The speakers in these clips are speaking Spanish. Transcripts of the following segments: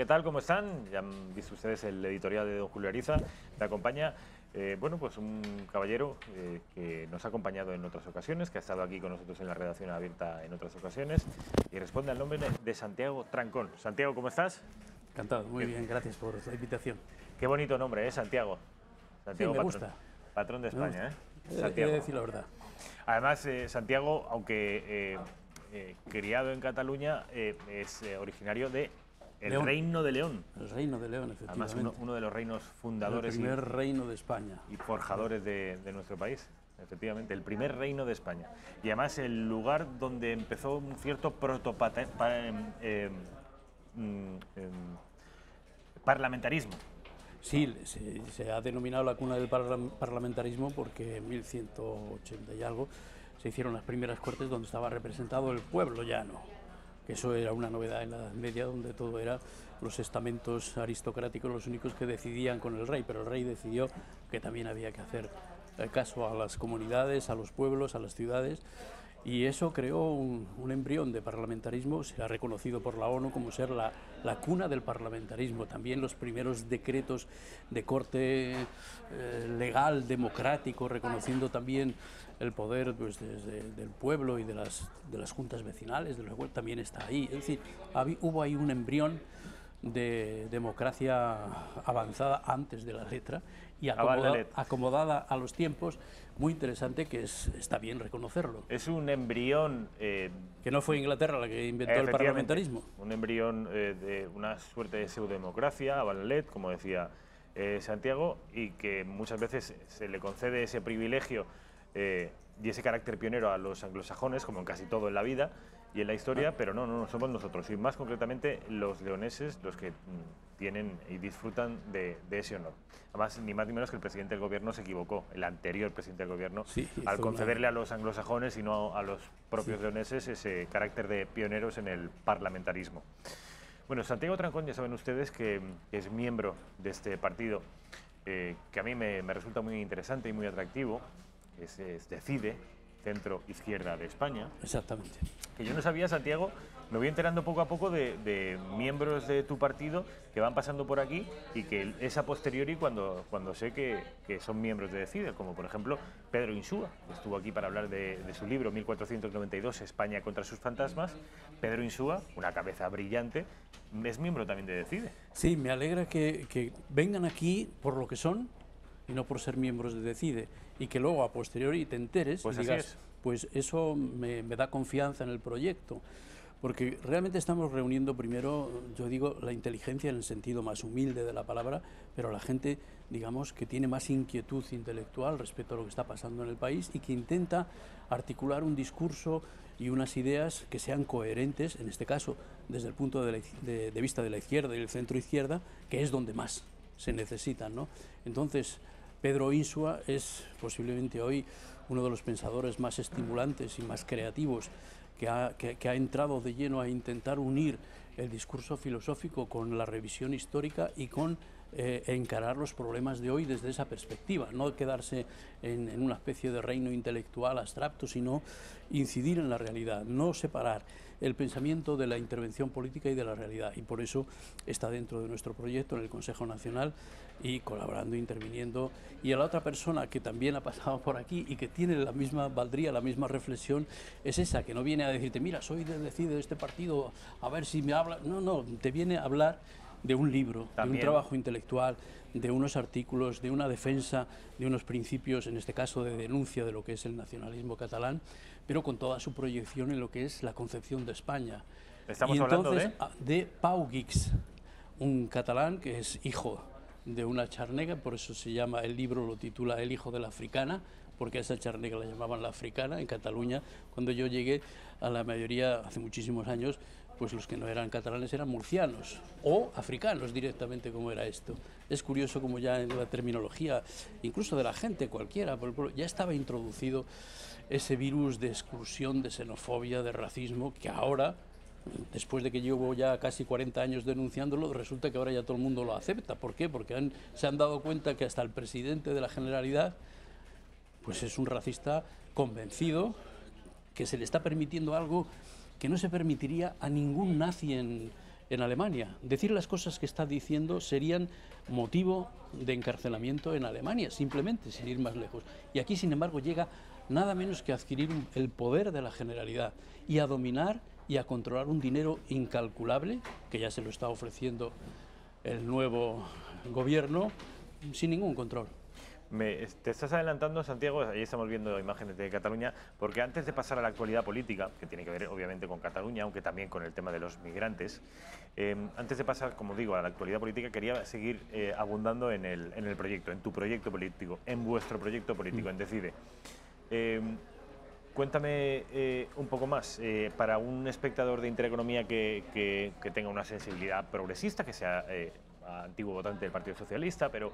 ¿Qué tal? ¿Cómo están? Ya han visto ustedes el editorial de don Julio Ariza. Me acompaña, bueno, pues un caballero que nos ha acompañado en otras ocasiones, que ha estado aquí con nosotros en la redacción abierta en otras ocasiones, y responde al nombre de Santiago Trancón. Santiago, ¿cómo estás? Encantado, muy bien, gracias por la invitación. Qué bonito nombre, ¿eh? Santiago. Santiago, Sí, me patrón, gusta. patrón de España, ¿eh? He de Santiago. decir la verdad. Además, Santiago, aunque criado en Cataluña, es originario de el León. Reino de León. El Reino de León, Además, efectivamente. uno de los reinos El fundadores primer reino de España. y forjadores de nuestro país. Efectivamente, el primer reino de España. Y además el lugar donde empezó un cierto parlamentarismo. Sí, se ha denominado la cuna del parlamentarismo porque en 1180 y algo se hicieron las primeras cortes donde estaba representado el pueblo llano. Que eso era una novedad en la Edad Media, donde todo era los estamentos aristocráticos los únicos que decidían con el rey, pero el rey decidió que también había que hacer caso a las comunidades, a los pueblos, a las ciudades, y eso creó un embrión de parlamentarismo. Se ha reconocido por la ONU como ser la cuna del parlamentarismo. También los primeros decretos de corte legal, democrático, reconociendo también el poder pues, del pueblo y de las juntas vecinales, de lo cual también está ahí. Es decir, hubo ahí un embrión de democracia avanzada antes de la letra y acomodada a los tiempos, muy interesante, que está bien reconocerlo. Es un embrión... que no fue Inglaterra la que inventó el parlamentarismo. Un embrión de una suerte de pseudodemocracia, Avalet, como decía Santiago, y que muchas veces se le concede ese privilegio y ese carácter pionero a los anglosajones, como en casi todo en la vida y en la historia, pero no somos nosotros, y más concretamente los leoneses los que tienen y disfrutan de ese honor. Además, ni más ni menos que el presidente del gobierno se equivocó, el anterior presidente del gobierno, sí, al concederle a los anglosajones y no a los propios leoneses ese carácter de pioneros en el parlamentarismo. Bueno, Santiago Trancón, ya saben ustedes que es miembro de este partido, que a mí me resulta muy interesante y muy atractivo, que es Decide, centro izquierda de España. Exactamente. Que yo no sabía, Santiago, me voy enterando poco a poco de miembros de tu partido que van pasando por aquí y que es a posteriori cuando sé que son miembros de Decide, como por ejemplo Pedro Insúa, que estuvo aquí para hablar de su libro 1492, España contra sus fantasmas. Pedro Insúa, una cabeza brillante, es miembro también de Decide. Sí, me alegra que vengan aquí por lo que son y no por ser miembros de Decide, y que luego a posteriori te enteres y digas, pues eso me da confianza en el proyecto, porque realmente estamos reuniendo primero, yo digo, la inteligencia en el sentido más humilde de la palabra, pero la gente, digamos, que tiene más inquietud intelectual respecto a lo que está pasando en el país y que intenta articular un discurso y unas ideas que sean coherentes, en este caso, desde el punto de vista de la izquierda y el centro izquierda, que es donde más se necesitan, ¿no? Entonces, Pedro Insúa es posiblemente hoy uno de los pensadores más estimulantes y más creativos que ha entrado de lleno a intentar unir el discurso filosófico con la revisión histórica y con encarar los problemas de hoy desde esa perspectiva, no quedarse en una especie de reino intelectual abstracto, sino incidir en la realidad, no separar el pensamiento de la intervención política y de la realidad, y por eso está dentro de nuestro proyecto en el Consejo Nacional y colaborando, interviniendo. Y a la otra persona que también ha pasado por aquí y que tiene la misma valdría, la misma reflexión, es esa, que no viene a decirte, mira, soy de Decide, de este partido, a ver si me habla. No, te viene a hablar de un libro, también, de un trabajo intelectual, de unos artículos, de una defensa de unos principios, en este caso de denuncia de lo que es el nacionalismo catalán, pero con toda su proyección en lo que es la concepción de España. Estamos hablando de Pau Guix, un catalán que es hijo de una charnega, por eso se llama, el libro lo titula El hijo de la africana, porque a esa charnega la llamaban la africana en Cataluña. Cuando yo llegué, a la mayoría, hace muchísimos años, pues los que no eran catalanes eran murcianos o africanos directamente, como era esto. Es curioso como ya en la terminología, incluso de la gente cualquiera, ya estaba introducido ese virus de exclusión, de xenofobia, de racismo, que ahora, después de que llevo ya casi 40 años denunciándolo, resulta que ahora ya todo el mundo lo acepta. ¿Por qué? Porque se han dado cuenta que hasta el presidente de la Generalidad pues es un racista convencido, que se le está permitiendo algo que no se permitiría a ningún nazi en en Alemania. Decir las cosas que está diciendo serían motivo de encarcelamiento en Alemania, simplemente, sin ir más lejos. Y aquí, sin embargo, llega nada menos que a adquirir el poder de la Generalidad y a dominar y a controlar un dinero incalculable, que ya se lo está ofreciendo el nuevo gobierno, sin ningún control. Te estás adelantando, Santiago, ahí estamos viendo imágenes de Cataluña, porque antes de pasar a la actualidad política, que tiene que ver obviamente con Cataluña, aunque también con el tema de los migrantes, antes de pasar, como digo, a la actualidad política, quería seguir abundando en el proyecto, en tu proyecto político, en vuestro proyecto político, en Decide. Cuéntame un poco más, para un espectador de Intereconomía que tenga una sensibilidad progresista, que sea antiguo votante del Partido Socialista, pero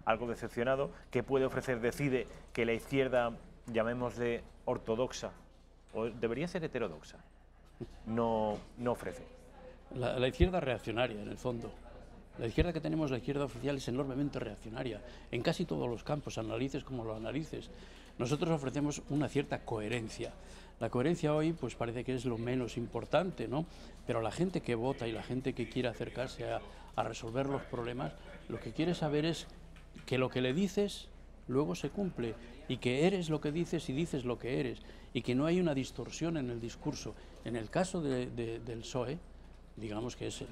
algo decepcionado, ¿qué puede ofrecer Decide que la izquierda, llamémosle ortodoxa, o debería ser heterodoxa, no ofrece? La izquierda reaccionaria, en el fondo. La izquierda que tenemos, la izquierda oficial, es enormemente reaccionaria, en casi todos los campos, analices como lo analices. Nosotros ofrecemos una cierta coherencia. La coherencia hoy pues parece que es lo menos importante, ¿no? Pero la gente que vota y la gente que quiere acercarse a resolver los problemas, lo que quiere saber es que lo que le dices luego se cumple y que eres lo que dices y dices lo que eres y que no hay una distorsión en el discurso. En el caso del PSOE, digamos que es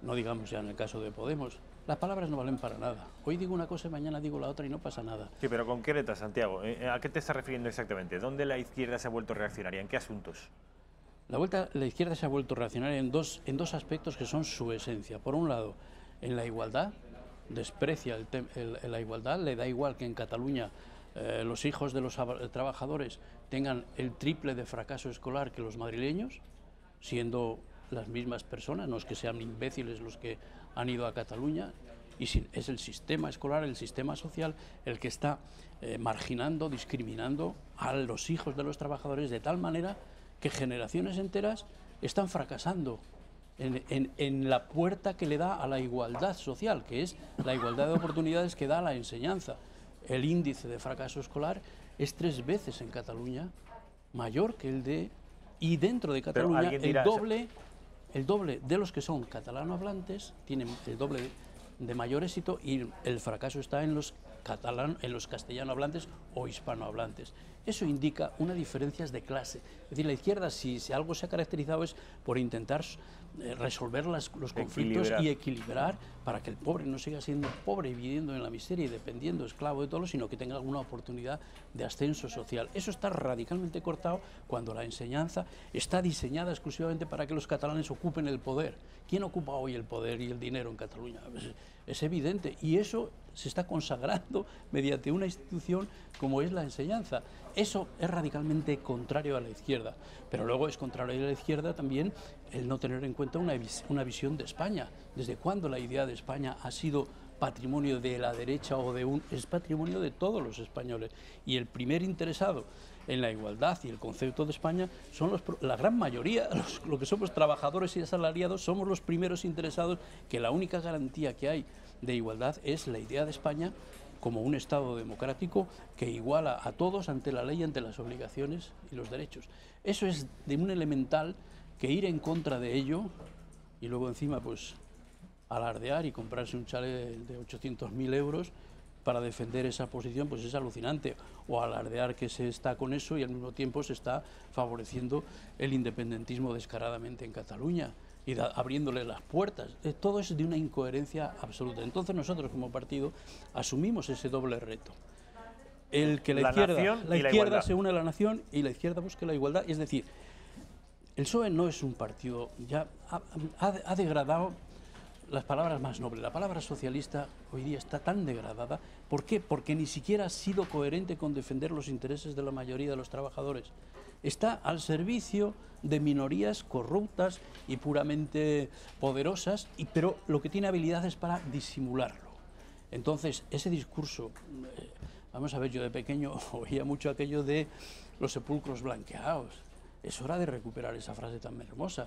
no digamos ya en el caso de Podemos, las palabras no valen para nada. Hoy digo una cosa y mañana digo la otra y no pasa nada. Sí, pero concreta, Santiago, ¿a qué te estás refiriendo exactamente? ¿Dónde la izquierda se ha vuelto reaccionaria? ¿En qué asuntos? La izquierda se ha vuelto reaccionaria en dos aspectos que son su esencia. Por un lado, en la igualdad, desprecia la igualdad, le da igual que en Cataluña los hijos de los trabajadores tengan el triple de fracaso escolar que los madrileños, siendo las mismas personas, no es que sean imbéciles los que han ido a Cataluña, y es el sistema escolar, el sistema social, el que está marginando, discriminando a los hijos de los trabajadores de tal manera que generaciones enteras están fracasando en la puerta que le da a la igualdad social, que es la igualdad de oportunidades que da la enseñanza. El índice de fracaso escolar es 3 veces en Cataluña mayor que el de... Y dentro de Cataluña el doble de los que son catalanohablantes tienen el doble de mayor éxito, y el fracaso está en los castellanohablantes o hispanohablantes. Eso indica unas diferencias de clase. Es decir, la izquierda, si algo se ha caracterizado, es por intentar resolver los conflictos y equilibrar para que el pobre no siga siendo pobre y viviendo en la miseria y dependiendo, esclavo de todo, sino que tenga alguna oportunidad de ascenso social. Eso está radicalmente cortado cuando la enseñanza está diseñada exclusivamente para que los catalanes ocupen el poder. ¿Quién ocupa hoy el poder y el dinero en Cataluña? Es evidente, y eso se está consagrando mediante una institución como es la enseñanza. Eso es radicalmente contrario a la izquierda, pero luego es contrario a la izquierda también el no tener en cuenta una visión de España. ¿Desde cuándo la idea de España ha sido patrimonio de la derecha es patrimonio de todos los españoles? Y el primer interesado en la igualdad y el concepto de España son la gran mayoría, lo que somos trabajadores y asalariados, somos los primeros interesados, que la única garantía que hay de igualdad es la idea de España como un Estado democrático que iguala a todos ante la ley, ante las obligaciones y los derechos. Eso es de un elemental que ir en contra de ello y luego encima pues alardear y comprarse un chalet de 800.000 euros para defender esa posición, pues es alucinante. O alardear que se está con eso y al mismo tiempo se está favoreciendo el independentismo descaradamente en Cataluña y abriéndole las puertas. Todo es de una incoherencia absoluta. Entonces nosotros como partido asumimos ese doble reto. El que la izquierda se une a la nación y la izquierda busque la igualdad. Es decir, el PSOE no es un partido, ya ha degradado las palabras más nobles. La palabra socialista hoy día está tan degradada. ¿Por qué? Porque ni siquiera ha sido coherente con defender los intereses de la mayoría de los trabajadores. Está al servicio de minorías corruptas y puramente poderosas, pero lo que tiene habilidad es para disimularlo. Entonces, ese discurso, vamos a ver, yo de pequeño oía mucho aquello de los sepulcros blanqueados. Es hora de recuperar esa frase tan hermosa.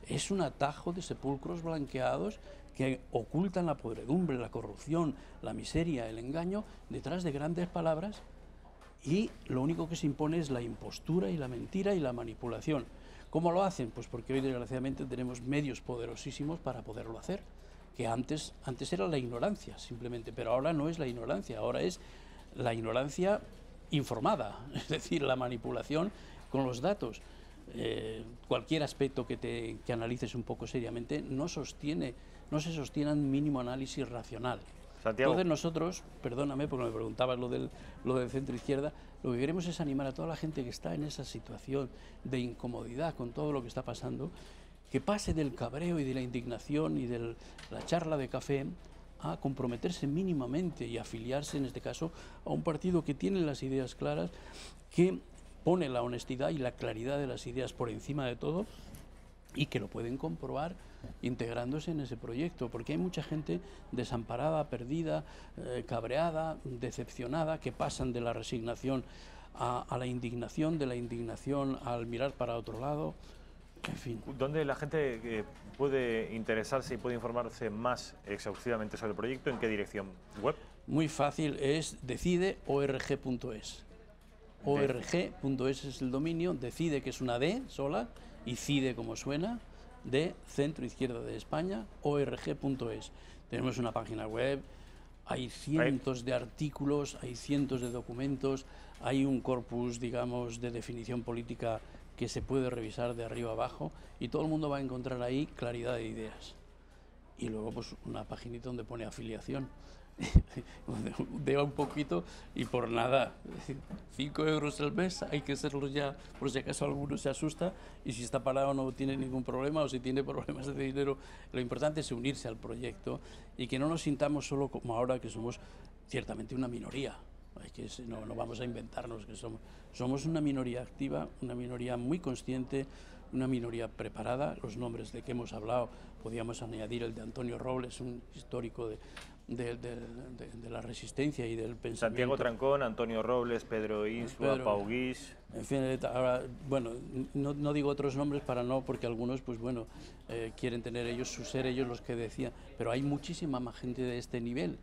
Es un atajo de sepulcros blanqueados que ocultan la podredumbre, la corrupción, la miseria, el engaño, detrás de grandes palabras y lo único que se impone es la impostura y la mentira y la manipulación. ¿Cómo lo hacen? Pues porque hoy desgraciadamente tenemos medios poderosísimos para poderlo hacer, que antes era la ignorancia simplemente, pero ahora no es la ignorancia, ahora es la ignorancia informada, es decir, la manipulación con los datos. Cualquier aspecto que analices un poco seriamente no se sostiene un mínimo análisis racional. Santiago. Entonces nosotros, perdóname porque me preguntabas lo del centro izquierda, lo que queremos es animar a toda la gente que está en esa situación de incomodidad con todo lo que está pasando, que pase del cabreo y de la indignación y de la charla de café a comprometerse mínimamente y afiliarse, en este caso, a un partido que tiene las ideas claras, que pone la honestidad y la claridad de las ideas por encima de todo y que lo pueden comprobar integrándose en ese proyecto, porque hay mucha gente desamparada, perdida, cabreada, decepcionada, que pasan de la resignación a la indignación, de la indignación al mirar para otro lado, en fin. ¿Dónde la gente puede interesarse y puede informarse más exhaustivamente sobre el proyecto? ¿En qué dirección web? Muy fácil, es decide.org.es. org.es es el dominio, decide, que es una D sola, y CIDE como suena, de Centro Izquierda de España, org.es. Tenemos una página web, hay cientos de artículos, hay cientos de documentos, hay un corpus, digamos, de definición política que se puede revisar de arriba abajo y todo el mundo va a encontrar ahí claridad de ideas. Y luego pues una paginita donde pone afiliación. De un poquito y por nada, 5 euros al mes, hay que hacerlo ya, por si acaso alguno se asusta y si está parado no tiene ningún problema, o si tiene problemas de dinero, lo importante es unirse al proyecto y que no nos sintamos solo como ahora, que somos ciertamente una minoría. No vamos a inventarnos que somos una minoría activa, una minoría muy consciente, una minoría preparada. Los nombres de que hemos hablado, podíamos añadir el de Antonio Robles, un histórico de la resistencia y del pensamiento. Santiago Trancón, Antonio Robles, Pedro Insua, Pau Guix. En fin, ahora, bueno, no digo otros nombres porque algunos, pues bueno, quieren tener ser ellos los que decían, pero hay muchísima más gente de este nivel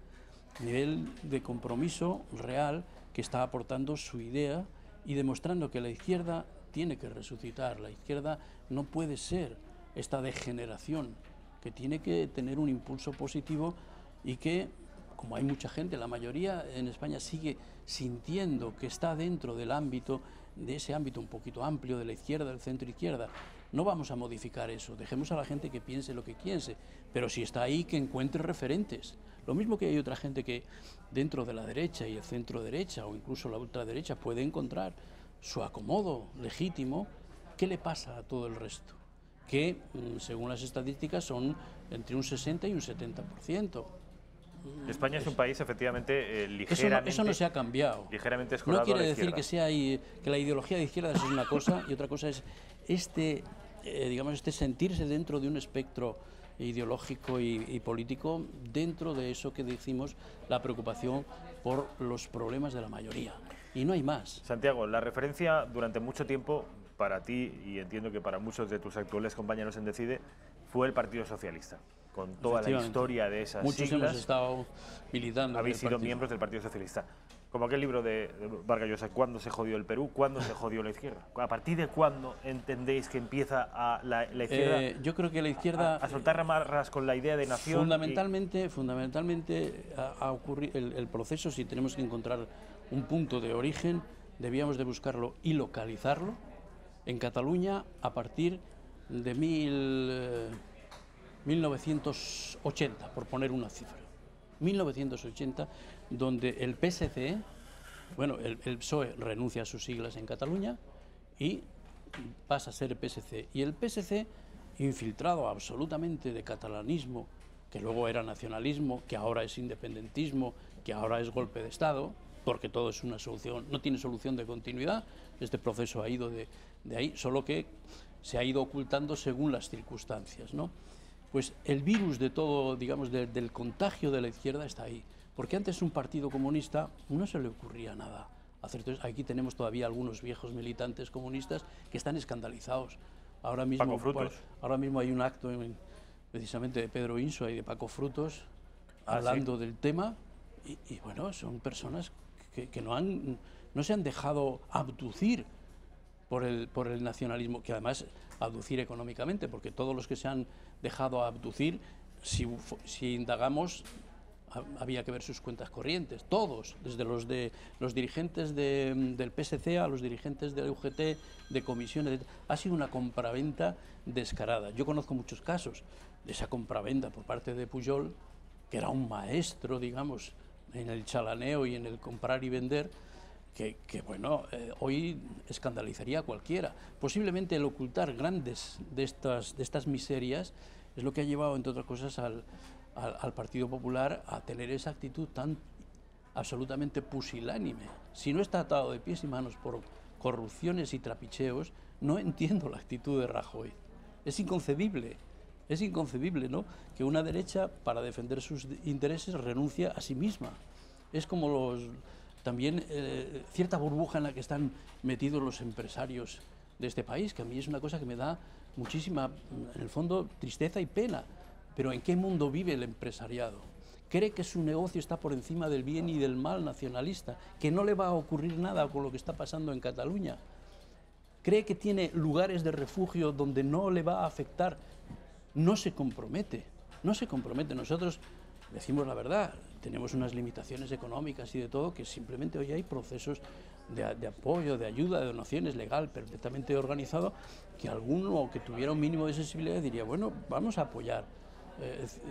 de compromiso real que está aportando su idea y demostrando que la izquierda tiene que resucitar. La izquierda no puede ser esta degeneración, que tiene que tener un impulso positivo y que, como hay mucha gente, la mayoría en España sigue sintiendo que está dentro de ese ámbito un poquito amplio de la izquierda, del centro izquierda. No vamos a modificar eso, dejemos a la gente que piense lo que piense, pero si está ahí, que encuentre referentes. Lo mismo que hay otra gente que dentro de la derecha y el centro derecha o incluso la ultraderecha puede encontrar su acomodo legítimo. ¿Qué le pasa a todo el resto? Que según las estadísticas son entre un 60 y un 70%. España es un país efectivamente ligeramente... Eso no se ha cambiado. Ligeramente escolado. No quiere decir que la ideología de izquierdas es una cosa y otra cosa es digamos, sentirse dentro de un espectro ideológico y político, dentro de eso que decimos la preocupación por los problemas de la mayoría. Y no hay más. Santiago, la referencia durante mucho tiempo para ti, y entiendo que para muchos de tus actuales compañeros en Decide, fue el Partido Socialista. Con toda la historia de esas Muchos siglas, hemos estado militando. Habéis sido miembros del Partido Socialista. Como aquel libro de Vargas Llosa, ¿cuándo se jodió el Perú? ¿Cuándo se jodió la izquierda? ¿A partir de cuándo entendéis que empieza la izquierda yo creo que la izquierda a soltar ramarras con la idea de nación? Fundamentalmente ha ocurrido el proceso. Si tenemos que encontrar un punto de origen, debíamos de buscarlo y localizarlo en Cataluña a partir de 1980, por poner una cifra. 1980, donde el PSC, bueno, el PSOE renuncia a sus siglas en Cataluña y pasa a ser el PSC. Y el PSC, infiltrado absolutamente de catalanismo, que luego era nacionalismo, que ahora es independentismo, que ahora es golpe de Estado, porque todo es una solución, no tiene solución de continuidad. Este proceso ha ido de ahí, solo que se ha ido ocultando según las circunstancias, ¿no? Pues el virus de todo, digamos, del contagio de la izquierda está ahí. Porque antes un partido comunista no se le ocurría nada hacer. Entonces, aquí tenemos todavía algunos viejos militantes comunistas que están escandalizados. Ahora mismo hay un acto precisamente de Pedro Insua y de Paco Frutos hablando del tema y bueno, son personas que no han no se han dejado abducir por el nacionalismo, que además abducir económicamente, porque todos los que se han dejado abducir, si indagamos, había que ver sus cuentas corrientes, todos, desde los dirigentes del PSC a los dirigentes de UGT, de comisiones, ha sido una compraventa descarada. Yo conozco muchos casos de esa compraventa por parte de Pujol, que era un maestro, digamos, en el chalaneo y en el comprar y vender, que bueno, hoy escandalizaría a cualquiera. Posiblemente el ocultar grandes de estas miserias es lo que ha llevado, entre otras cosas, al Partido Popular a tener esa actitud tan absolutamente pusilánime. Si no está atado de pies y manos por corrupciones y trapicheos, no entiendo la actitud de Rajoy. Es inconcebible, ¿no?, que una derecha, para defender sus intereses, renuncia a sí misma. Es como también cierta burbuja en la que están metidos los empresarios de este país, que a mí es una cosa que me da muchísima, en el fondo, tristeza y pena. Pero ¿en qué mundo vive el empresariado? Cree que su negocio está por encima del bien y del mal nacionalista, que no le va a ocurrir nada con lo que está pasando en Cataluña. Cree que tiene lugares de refugio donde no le va a afectar. No se compromete, no se compromete. Nosotros decimos la verdad, tenemos unas limitaciones económicas y de todo, que simplemente hoy hay procesos de apoyo, de ayuda, de donaciones legal, perfectamente organizado, que alguno que tuviera un mínimo de sensibilidad diría, bueno, vamos a apoyar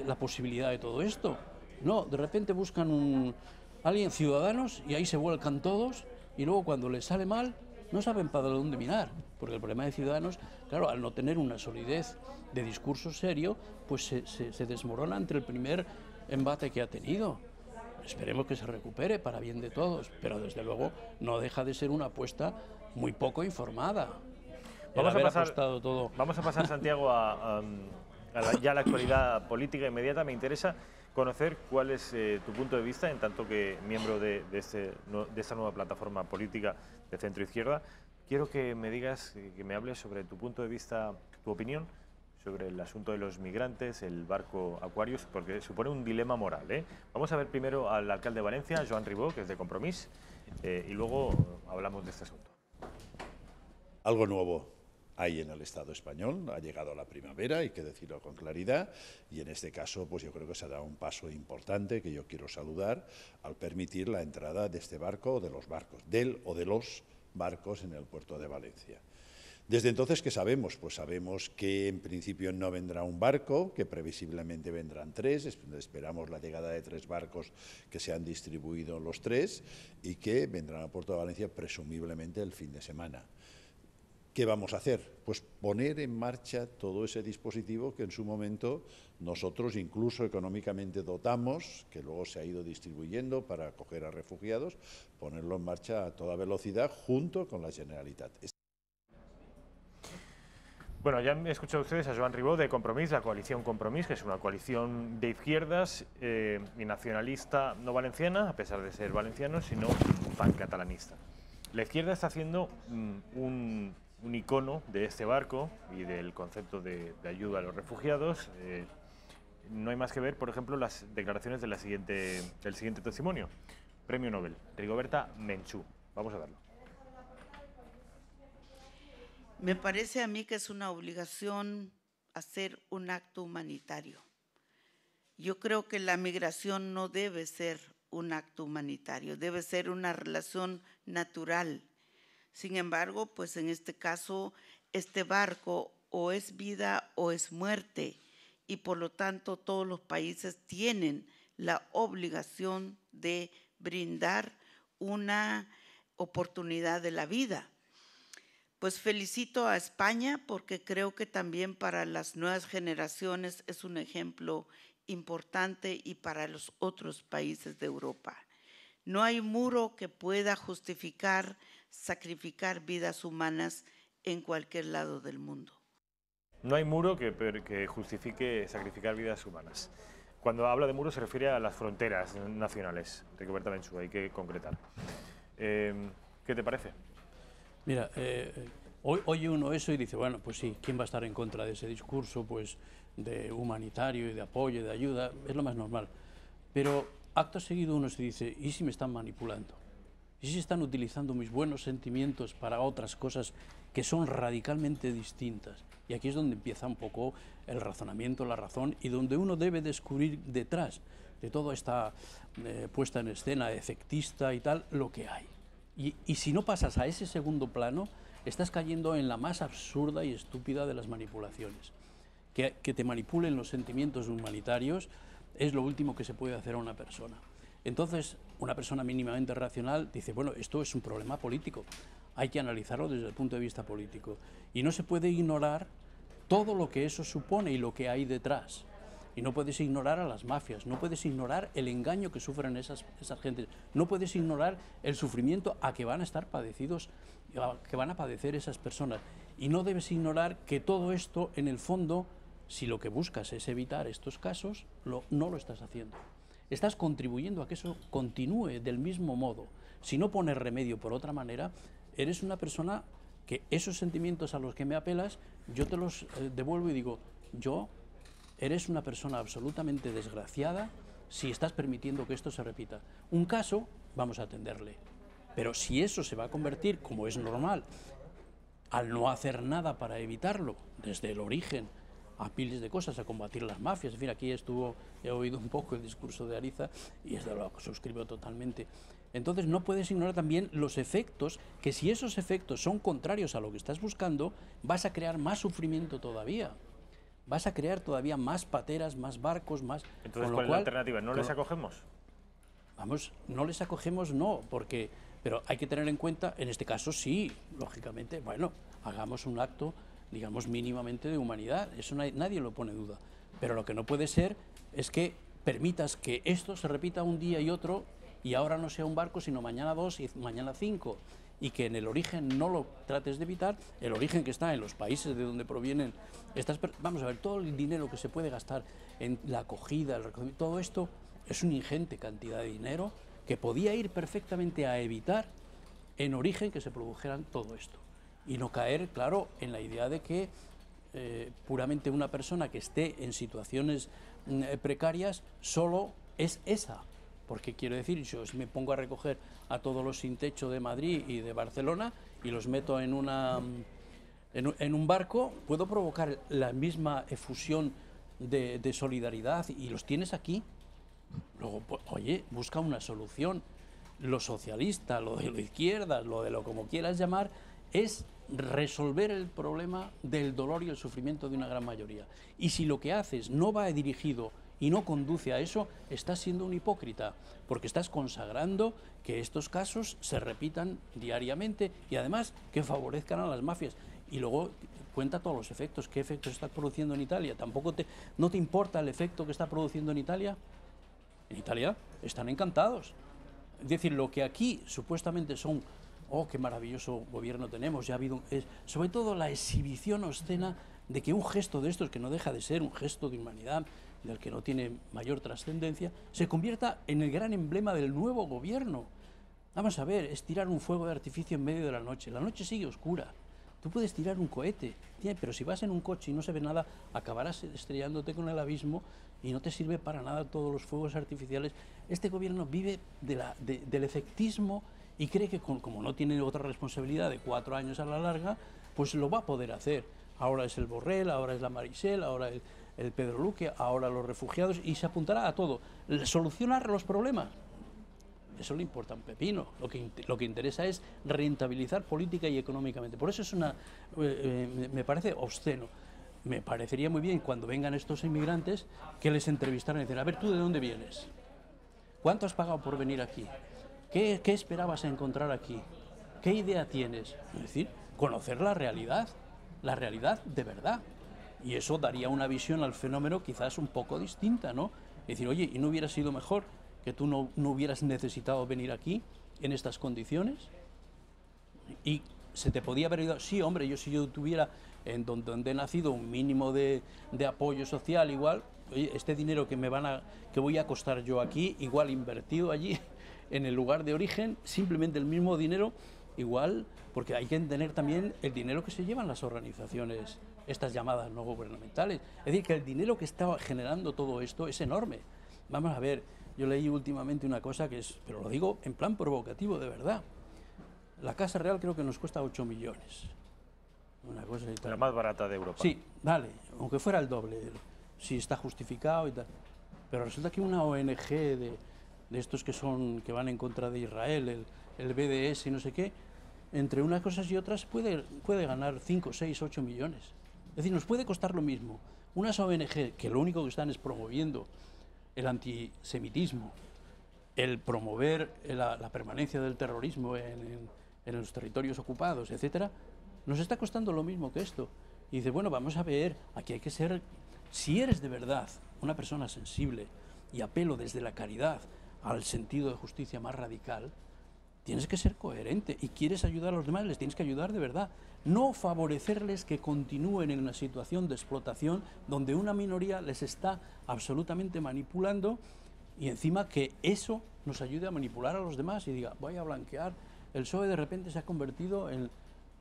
la posibilidad de todo esto. No, de repente buscan alguien, ciudadanos, y ahí se vuelcan todos, y luego cuando les sale mal no saben para dónde mirar, porque el problema de Ciudadanos, claro, al no tener una solidez de discurso serio, pues se desmorona ante el primer embate que ha tenido. Esperemos que se recupere para bien de todos, pero desde luego no deja de ser una apuesta muy poco informada. Vamos a pasar, Santiago, ya a la actualidad política inmediata. Me interesa conocer cuál es tu punto de vista, en tanto que miembro de esta nueva plataforma política de centro-izquierda. Quiero que me digas, que me hables sobre tu punto de vista, tu opinión sobre el asunto de los migrantes, el barco Aquarius, porque supone un dilema moral, ¿eh? Vamos a ver primero al alcalde de Valencia, Joan Ribó, que es de Compromís, y luego hablamos de este asunto. Algo nuevo hay en el Estado español, ha llegado la primavera, hay que decirlo con claridad, y en este caso pues yo creo que se ha dado un paso importante que yo quiero saludar al permitir la entrada de este barco o de los barcos, del o de los barcos en el puerto de Valencia. Desde entonces, ¿qué sabemos? Pues sabemos que en principio no vendrá un barco, que previsiblemente vendrán 3, esperamos la llegada de 3 barcos que se han distribuido los 3 y que vendrán al puerto de Valencia presumiblemente el fin de semana. ¿Qué vamos a hacer? Pues poner en marcha todo ese dispositivo que en su momento nosotros incluso económicamente dotamos, que luego se ha ido distribuyendo para acoger a refugiados, ponerlo en marcha a toda velocidad junto con la Generalitat. Bueno, ya han escuchado ustedes a Joan Ribó de Compromís, la coalición Compromís, que es una coalición de izquierdas y nacionalista no valenciana, a pesar de ser valenciano, sino pancatalanista. La izquierda está haciendo un icono de este barco y del concepto de ayuda a los refugiados. No hay más que ver, por ejemplo, las declaraciones del siguiente testimonio. Premio Nobel, Rigoberta Menchú. Vamos a verlo. Me parece a mí que es una obligación hacer un acto humanitario. Yo creo que la migración no debe ser un acto humanitario, debe ser una relación natural. Sin embargo, pues en este caso, este barco o es vida o es muerte, y por lo tanto todos los países tienen la obligación de brindar una oportunidad de la vida. Pues felicito a España porque creo que también para las nuevas generaciones es un ejemplo importante y para los otros países de Europa. No hay muro que pueda justificar sacrificar vidas humanas en cualquier lado del mundo. No hay muro que justifique sacrificar vidas humanas. Cuando habla de muro se refiere a las fronteras nacionales. Rigoberta Menchú, hay que concretar. ¿Qué te parece? Mira, oye uno eso y dice, bueno, pues sí, ¿quién va a estar en contra de ese discurso pues, de humanitario y de apoyo y de ayuda? Es lo más normal. Pero acto seguido uno se dice, ¿y si me están manipulando? y si están utilizando mis buenos sentimientos para otras cosas que son radicalmente distintas. Y aquí es donde empieza un poco el razonamiento, la razón, y donde uno debe descubrir detrás de toda esta puesta en escena efectista y tal, lo que hay. Y si no pasas a ese segundo plano, estás cayendo en la más absurda y estúpida de las manipulaciones. Que te manipulen los sentimientos humanitarios es lo último que se puede hacer a una persona. Entonces, una persona mínimamente racional dice, bueno, esto es un problema político, hay que analizarlo desde el punto de vista político. Y no se puede ignorar todo lo que eso supone y lo que hay detrás. Y no puedes ignorar a las mafias, no puedes ignorar el engaño que sufren esas gentes, no puedes ignorar el sufrimiento a que van a estar padecidos, que van a padecer esas personas. Y no debes ignorar que todo esto, en el fondo, si lo que buscas es evitar estos casos, no lo estás haciendo. Estás contribuyendo a que eso continúe del mismo modo. Si no pones remedio por otra manera, eres una persona que esos sentimientos a los que me apelas, yo te los devuelvo y digo, eres una persona absolutamente desgraciada si estás permitiendo que esto se repita. Un caso, vamos a atenderle. Pero si eso se va a convertir, como es normal, al no hacer nada para evitarlo, desde el origen, a piles de cosas, a combatir las mafias. En fin, aquí he oído un poco el discurso de Ariza y es de lo que suscribo totalmente. Entonces no puedes ignorar también los efectos, que si esos efectos son contrarios a lo que estás buscando, vas a crear más sufrimiento todavía. Vas a crear todavía más pateras, más barcos, más... Entonces, ¿cuál es la alternativa? ¿No les acogemos? Vamos, no les acogemos, no, pero hay que tener en cuenta, en este caso sí, lógicamente, bueno, hagamos un acto, digamos, mínimamente de humanidad, eso nadie lo pone en duda. Pero lo que no puede ser es que permitas que esto se repita un día y otro, y ahora no sea un barco, sino mañana 2 y mañana 5, y que en el origen no lo trates de evitar, el origen que está en los países de donde provienen estas personas. Vamos a ver, todo el dinero que se puede gastar en la acogida, el recogimiento, todo esto es una ingente cantidad de dinero que podía ir perfectamente a evitar en origen que se produjeran todo esto. Y no caer, claro, en la idea de que puramente una persona que esté en situaciones precarias solo es esa. Porque quiero decir, yo si me pongo a recoger a todos los sin techo de Madrid y de Barcelona y los meto en un barco, puedo provocar la misma efusión de solidaridad y los tienes aquí. Luego, pues, oye, busca una solución. Lo socialista, lo de la izquierda, lo de lo como quieras llamar, es resolver el problema del dolor y el sufrimiento de una gran mayoría. Y si lo que haces no va dirigido y no conduce a eso, estás siendo un hipócrita, porque estás consagrando que estos casos se repitan diariamente y además que favorezcan a las mafias. Y luego cuenta todos los efectos. ¿Qué efectos está produciendo en Italia? ¿No te importa el efecto que está produciendo en Italia? En Italia están encantados. Es decir, lo que aquí supuestamente son, oh, qué maravilloso gobierno tenemos, ya ha habido, sobre todo la exhibición obscena de que un gesto de estos, que no deja de ser un gesto de humanidad, del que no tiene mayor trascendencia, se convierta en el gran emblema del nuevo gobierno. Vamos a ver, es tirar un fuego de artificio en medio de la noche sigue oscura. Tú puedes tirar un cohete, pero si vas en un coche y no se ve nada, acabarás estrellándote con el abismo y no te sirve para nada todos los fuegos artificiales. Este gobierno vive del efectismo y cree que como no tiene otra responsabilidad de 4 años a la larga, pues lo va a poder hacer. Ahora es el Borrell, ahora es la Maricel, ahora el Pedro Luque, ahora los refugiados, y se apuntará a todo. ¿Solucionar los problemas? Eso le importa un pepino. Lo que interesa es rentabilizar política y económicamente. Por eso me parece obsceno. Me parecería muy bien cuando vengan estos inmigrantes que les entrevistaran y dicen, a ver, ¿tú de dónde vienes? ¿Cuánto has pagado por venir aquí? ¿Qué esperabas encontrar aquí? ¿Qué idea tienes? Es decir, conocer la realidad de verdad. Y eso daría una visión al fenómeno quizás un poco distinta, ¿no? Es decir, oye, ¿y no hubiera sido mejor que tú no hubieras necesitado venir aquí en estas condiciones? Y se te podía haber ido, sí, hombre, si yo tuviera en donde he nacido un mínimo de apoyo social igual, oye, este dinero que voy a costar yo aquí, igual invertido allí en el lugar de origen, simplemente el mismo dinero, igual, porque hay que tener también el dinero que se llevan las organizaciones, estas llamadas no gubernamentales. Es decir, que el dinero que está generando todo esto es enorme. Vamos a ver, Yo leí últimamente una cosa que es, pero lo digo en plan provocativo, de verdad. La Casa Real creo que nos cuesta 8 millones. Una cosa y tal. La más barata de Europa. Sí, vale, aunque fuera el doble, si está justificado y tal. Pero resulta que una ONG de estos que van en contra de Israel, el BDS y no sé qué, entre unas cosas y otras puede ganar 5, 6, 8 millones. Es decir, nos puede costar lo mismo. Unas ONG que lo único que están es promoviendo el antisemitismo, el promover la permanencia del terrorismo en los territorios ocupados, etcétera, nos está costando lo mismo que esto. Y dice, bueno, vamos a ver, aquí hay que ser, si eres de verdad una persona sensible y apelo desde la caridad al sentido de justicia más radical, tienes que ser coherente y quieres ayudar a los demás, les tienes que ayudar de verdad. No favorecerles que continúen en una situación de explotación donde una minoría les está absolutamente manipulando y encima que eso nos ayude a manipular a los demás y diga, voy a blanquear. El PSOE de repente se ha convertido en...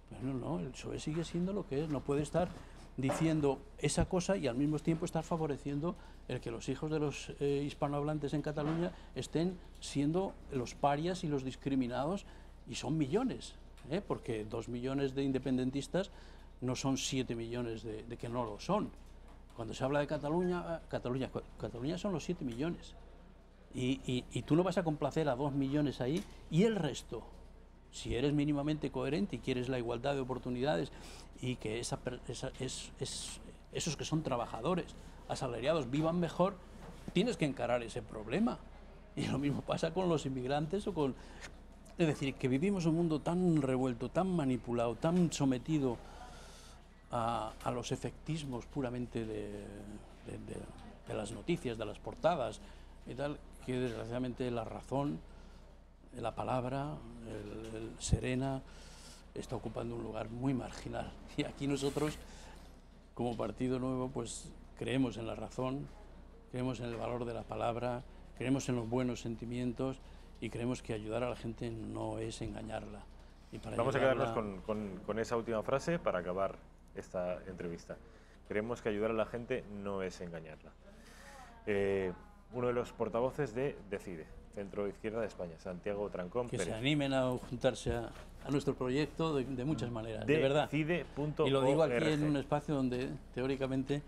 Bueno, no, el PSOE sigue siendo lo que es, no puede estar diciendo esa cosa y al mismo tiempo estar favoreciendo el que los hijos de los hispanohablantes en Cataluña estén siendo los parias y los discriminados, y son millones, porque 2 millones de independentistas no son 7 millones de que no lo son. Cuando se habla de Cataluña son los 7 millones. Y tú no vas a complacer a 2 millones ahí y el resto. Si eres mínimamente coherente y quieres la igualdad de oportunidades y que esos que son trabajadores, asalariados, vivan mejor, tienes que encarar ese problema. Y lo mismo pasa con los inmigrantes o con... Es decir, que vivimos un mundo tan revuelto, tan manipulado, tan sometido a los efectismos puramente de las noticias, de las portadas y tal, que desgraciadamente la razón, la palabra, el serena, está ocupando un lugar muy marginal. Y aquí nosotros, como Partido Nuevo, pues creemos en la razón, creemos en el valor de la palabra, creemos en los buenos sentimientos y creemos que ayudar a la gente no es engañarla. Y para Vamos a quedarnos con esa última frase para acabar esta entrevista. Creemos que ayudar a la gente no es engañarla. Uno de los portavoces de Decide, Centro Izquierda de España, Santiago Trancón que Pérez. Se animen a juntarse a nuestro proyecto de muchas maneras, de verdad. Decide.org. Y lo digo aquí en un espacio donde teóricamente...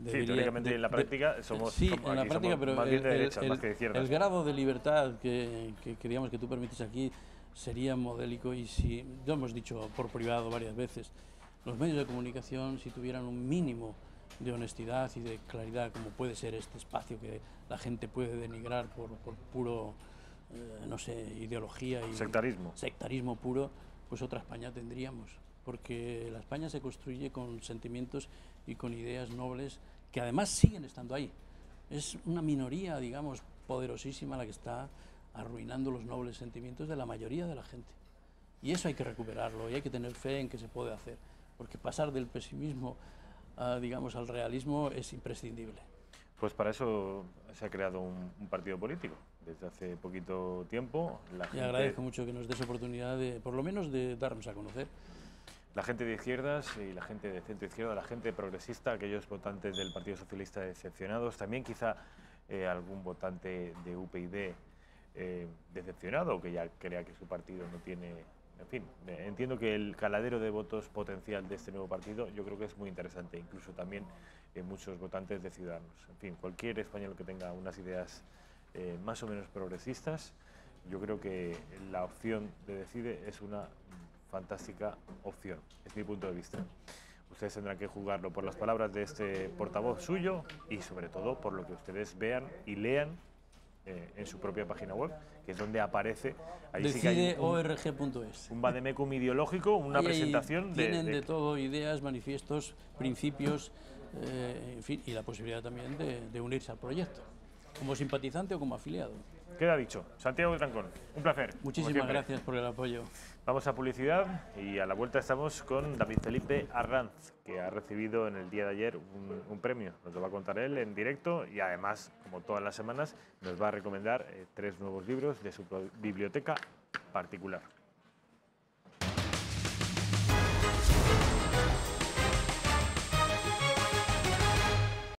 teóricamente en la práctica somos, sí, en la práctica, pero más bien de derechas, más que de izquierdas. El grado de libertad que digamos que tú permites aquí sería modélico, y si, lo hemos dicho por privado varias veces, los medios de comunicación, si tuvieran un mínimo de honestidad y de claridad, como puede ser este espacio que la gente puede denigrar por puro, no sé, ideología y sectarismo puro, pues otra España tendríamos, porque la España se construye con sentimientos y con ideas nobles que además siguen estando ahí. Es una minoría, digamos, poderosísima la que está arruinando los nobles sentimientos de la mayoría de la gente. Y eso hay que recuperarlo y hay que tener fe en que se puede hacer, porque pasar del pesimismo digamos, al realismo es imprescindible. Pues para eso se ha creado un partido político desde hace poquito tiempo. Y agradezco mucho que nos des oportunidad de, por lo menos, de darnos a conocer. La gente de izquierdas y la gente de centro izquierda, la gente progresista, aquellos votantes del Partido Socialista decepcionados, también quizá algún votante de UPyD decepcionado o que ya crea que su partido no tiene... En fin, entiendo que el caladero de votos potencial de este nuevo partido yo creo que es muy interesante, incluso también muchos votantes de Ciudadanos. En fin, cualquier español que tenga unas ideas más o menos progresistas, yo creo que la opción de Decide es una fantástica opción, es mi punto de vista. Ustedes tendrán que juzgarlo por las palabras de este portavoz suyo y sobre todo por lo que ustedes vean y lean en su propia página web, que es donde aparece. Ahí Decideorg.es. Un vademecum ideológico, una presentación tienen de todo, ideas, manifiestos, principios, en fin, y la posibilidad también de unirse al proyecto, como simpatizante o como afiliado. Queda dicho. Santiago Trancón, un placer. Muchísimas gracias por el apoyo. Vamos a publicidad y a la vuelta estamos con David Felipe Arranz, que ha recibido en el día de ayer un premio. Nos lo va a contar él en directo y además, como todas las semanas, nos va a recomendar 3 nuevos libros de su biblioteca particular.